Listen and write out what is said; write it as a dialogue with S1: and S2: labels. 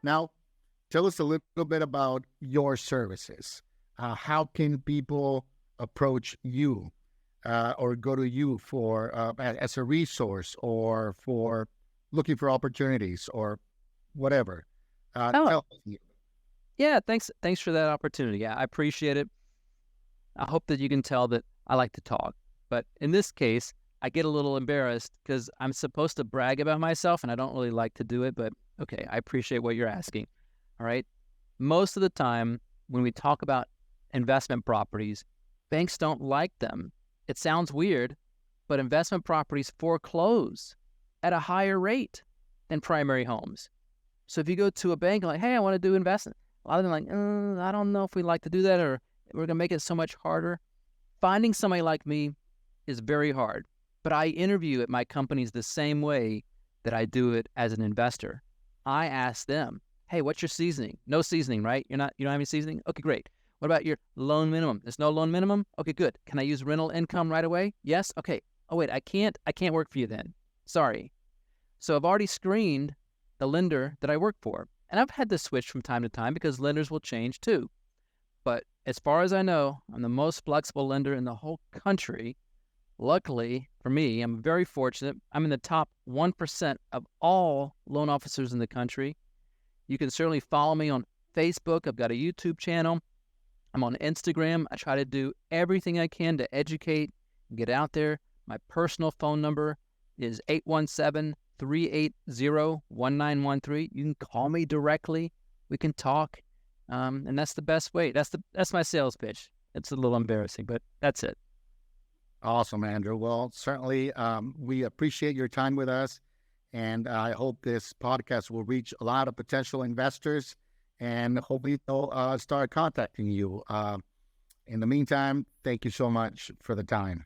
S1: Now, tell us a little bit about your services. How can people approach you or go to you for as a resource or for looking for opportunities or whatever?
S2: Oh,
S1: Tell us.
S2: yeah. Thanks for that opportunity. Yeah, I appreciate it. I hope that you can tell that I like to talk. But in this case, I get a little embarrassed because I'm supposed to brag about myself and I don't really like to do it. But okay, I appreciate what you're asking. All right. Most of the time, when we talk about investment properties, banks don't like them. It sounds weird, but investment properties foreclose at a higher rate than primary homes. So if you go to a bank like, hey, I want to do investment, a lot of them are like, I don't know if we like to do that, or we're going to make it so much harder. Finding somebody like me is very hard, but I interview at my companies the same way that I do it as an investor. I ask them, hey, what's your seasoning? No seasoning, right? You don't have any seasoning? Okay, great. What about your loan minimum? There's no loan minimum? Okay, good. Can I use rental income right away? Yes? Okay. Oh, wait, I can't work for you then. Sorry. So I've already screened the lender that I work for. And I've had to switch from time to time because lenders will change too. But as far as I know, I'm the most flexible lender in the whole country. Luckily for me, I'm very fortunate. I'm in the top 1% of all loan officers in the country. You can certainly follow me on Facebook. I've got a YouTube channel. I'm on Instagram. I try to do everything I can to educate and get out there. My personal phone number is 817-380-1913. You can call me directly. We can talk. And that's the best way. That's my sales pitch. It's a little embarrassing, but that's it.
S1: Awesome, Andrew. Well, certainly we appreciate your time with us. And I hope this podcast will reach a lot of potential investors and hopefully they'll start contacting you. In the meantime, thank you so much for the time.